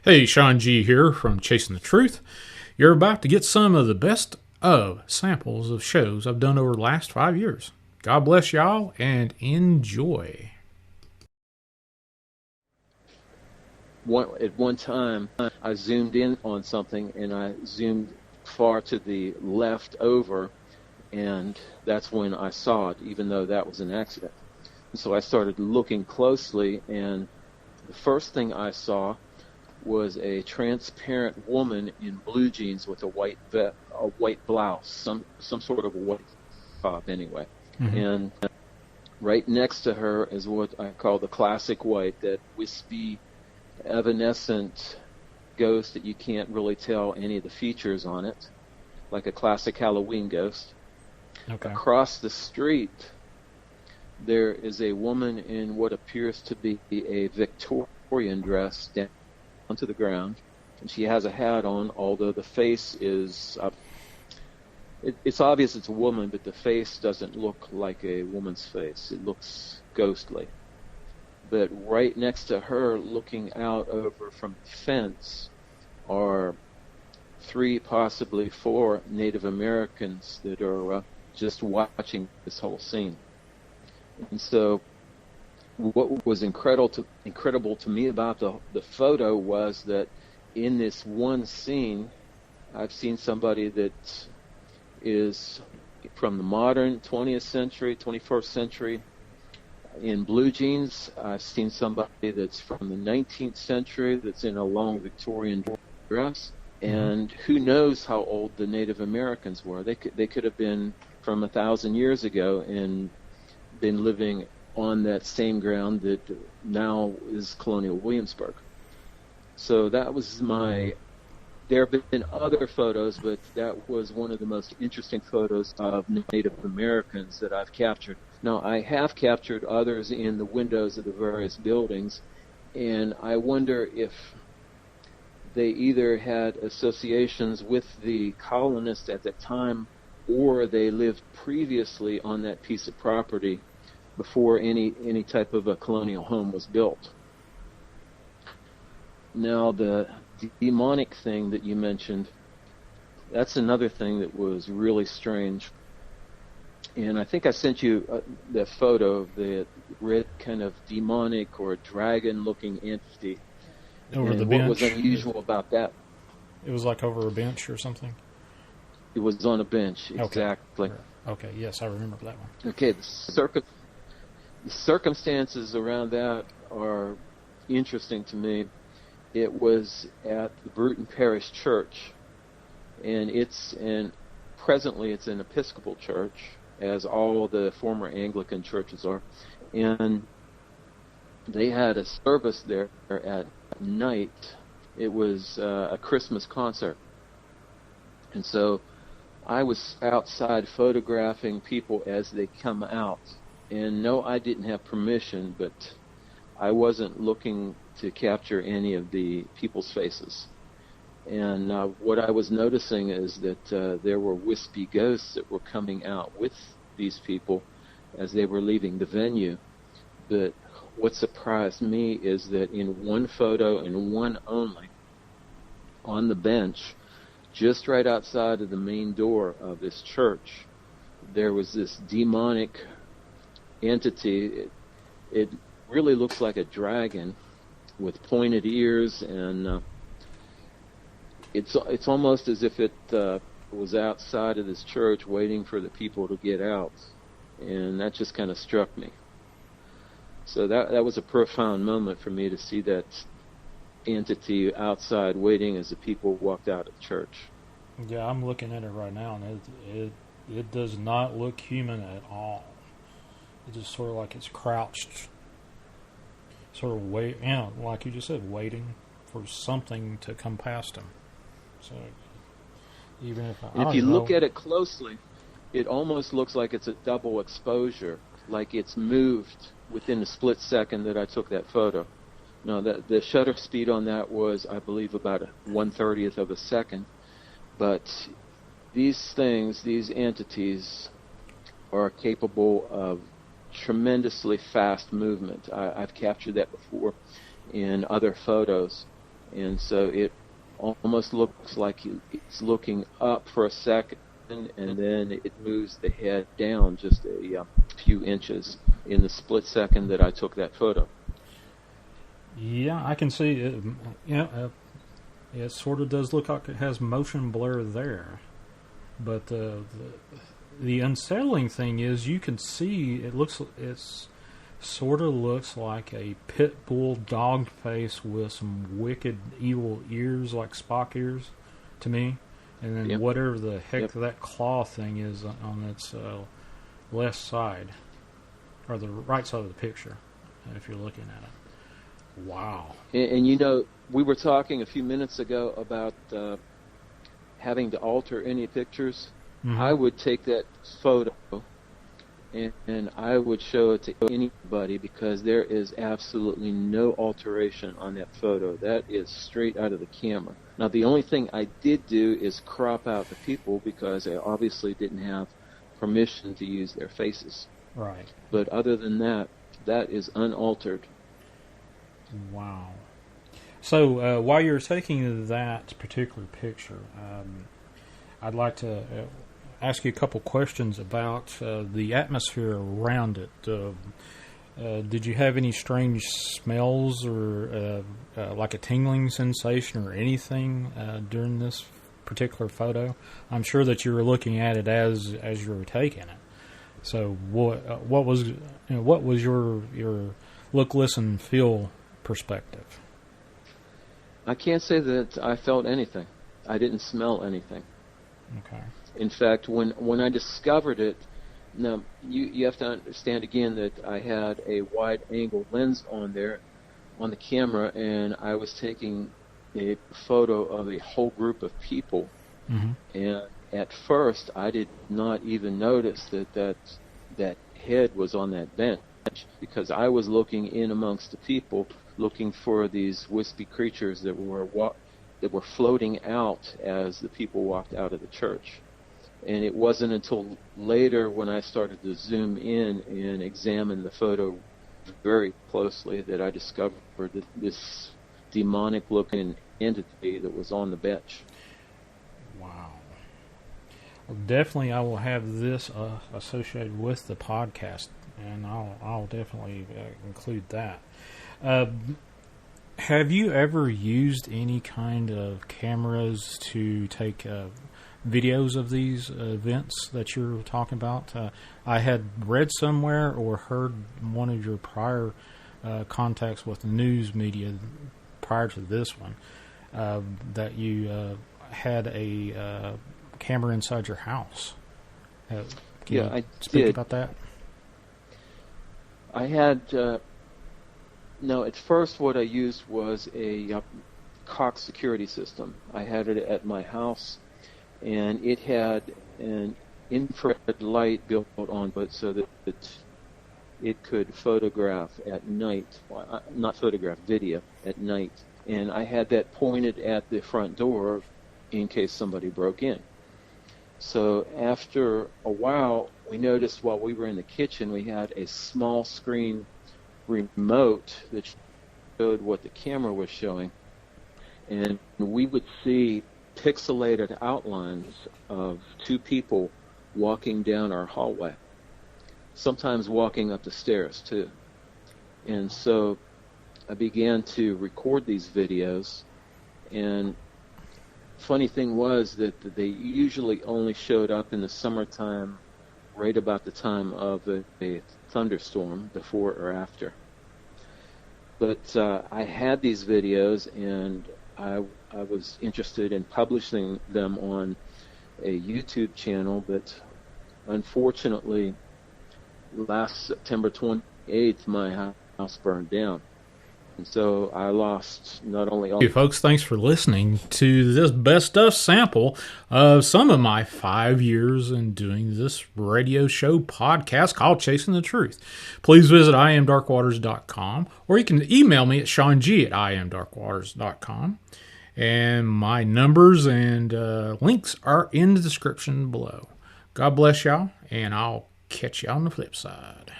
Hey, Sean G here from Chasing the Truth. You're about to get some of the best of samples of shows I've done over the last 5 years. God bless y'all and enjoy. At one time, I zoomed in on something and I zoomed far to the left over, and that's when I saw it, even though that was an accident. And so I started looking closely, and the first thing I saw was a transparent woman in blue jeans with a white blouse, some sort of a white top anyway. Mm-hmm. And right next to her is what I call the classic white, that wispy, evanescent ghost that you can't really tell any of the features on it, like a classic Halloween ghost. Okay. Across the street, there is a woman in what appears to be a Victorian dress down to the ground, and she has a hat on, although the face is it's obvious it's a woman, but the face doesn't look like a woman's face. It looks ghostly. But right next to her, looking out over from the fence, are 3, possibly 4 Native Americans that are just watching this whole scene. And so what was incredible to me about the photo was that in this one scene, I've seen somebody that is from the modern 20th century, 21st century, in blue jeans. I've seen somebody that's from the 19th century that's in a long Victorian dress. And who knows how old the Native Americans were. They could have been from 1,000 years ago and been living on that same ground that now is Colonial Williamsburg. So that was there have been other photos, but that was one of the most interesting photos of Native Americans that I've captured. Now, I have captured others in the windows of the various buildings, and I wonder if they either had associations with the colonists at that time, or they lived previously on that piece of property before any type of a colonial home was built. Now, the demonic thing that you mentioned, that's another thing that was really strange. And I think I sent you that photo of the red kind of demonic or dragon-looking entity. Over and the what bench. was unusual about that? It was like over a bench or something. It was on a bench, exactly. Okay, yes, I remember that one. Okay, the circumstances around that are interesting to me. It was at the Bruton Parish Church, and presently it's an Episcopal church, as all the former Anglican churches are, and they had a service there at night. It was a Christmas concert, and so I was outside photographing people as they come out. And no, I didn't have permission, but I wasn't looking to capture any of the people's faces. And what I was noticing is that there were wispy ghosts that were coming out with these people as they were leaving the venue. But what surprised me is that in one photo, and one only, on the bench, just right outside of the main door of this church, there was this demonic entity. It really looks like a dragon with pointed ears, and it's almost as if it was outside of this church waiting for the people to get out, and that just kind of struck me. So that was a profound moment for me to see that entity outside waiting as the people walked out of church. Yeah, I'm looking at it right now, and it does not look human at all. It's just sort of like it's crouched, sort of like you just said, waiting for something to come past him. So even if you look at it closely, it almost looks like it's a double exposure, like it's moved within the split second that I took that photo. Now, the shutter speed on that was, I believe, about 1/30th of a second. But these entities, are capable of tremendously fast movement. I've captured that before in other photos. and so it almost looks like it's looking up for a second, and then it moves the head down just a few inches in the split second that I took that photo. Yeah, I can see it. It sort of does look like it has motion blur there, but the unsettling thing is you can see it's sort of looks like a pit bull dog face with some wicked evil ears, like Spock ears, to me. And then whatever the heck that claw thing is on its left side, or the right side of the picture, if you're looking at it. Wow. And you know, we were talking a few minutes ago about having to alter any pictures. Mm-hmm. I would take that photo and I would show it to anybody, because there is absolutely no alteration on that photo. That is straight out of the camera. Now, the only thing I did do is crop out the people, because I obviously didn't have permission to use their faces. Right. But other than that, that is unaltered. Wow. So while you're taking that particular picture, I'd like to ask you a couple questions about the atmosphere around it. Did you have any strange smells or like a tingling sensation or anything during this particular photo? I'm sure that you were looking at it as you were taking it. So what was your look, listen, feel perspective? I can't say that I felt anything. I didn't smell anything. Okay. In fact, when I discovered it, now you have to understand again that I had a wide-angle lens on there, on the camera, and I was taking a photo of a whole group of people. Mm-hmm. And at first, I did not even notice that head was on that bench, because I was looking in amongst the people, looking for these wispy creatures that were floating out as the people walked out of the church. And it wasn't until later, when I started to zoom in and examine the photo very closely, that I discovered that this demonic-looking entity that was on the bench. Wow. Well, definitely, I will have this associated with the podcast, and I'll definitely include that. Have you ever used any kind of cameras to take videos of these events that you're talking about? I had read somewhere or heard one of your prior contacts with the news media prior to this one that you had a camera inside your house. Can you speak about that? I had no. At first, what I used was a Cox security system. I had it at my house, and it had an infrared light built on it so that it could photograph at night. Well, not photograph, video at night. And I had that pointed at the front door in case somebody broke in. So after a while, we noticed while we were in the kitchen, we had a small screen remote that showed what the camera was showing. And we would see pixelated outlines of two people walking down our hallway, sometimes walking up the stairs too. And so I began to record these videos, and funny thing was that they usually only showed up in the summertime, right about the time of a thunderstorm, before or after. But I had these videos, and I was interested in publishing them on a YouTube channel, but unfortunately, last September 28th, my house burned down. And so I lost not only all... Hey folks, thanks for listening to this best of sample of some of my 5 years in doing this radio show podcast called Chasing the Truth. Please visit iamdarkwaters.com, or you can email me at seanG@iamdarkwaters.com. And my numbers and links are in the description below. God bless y'all, and I'll catch you on the flip side.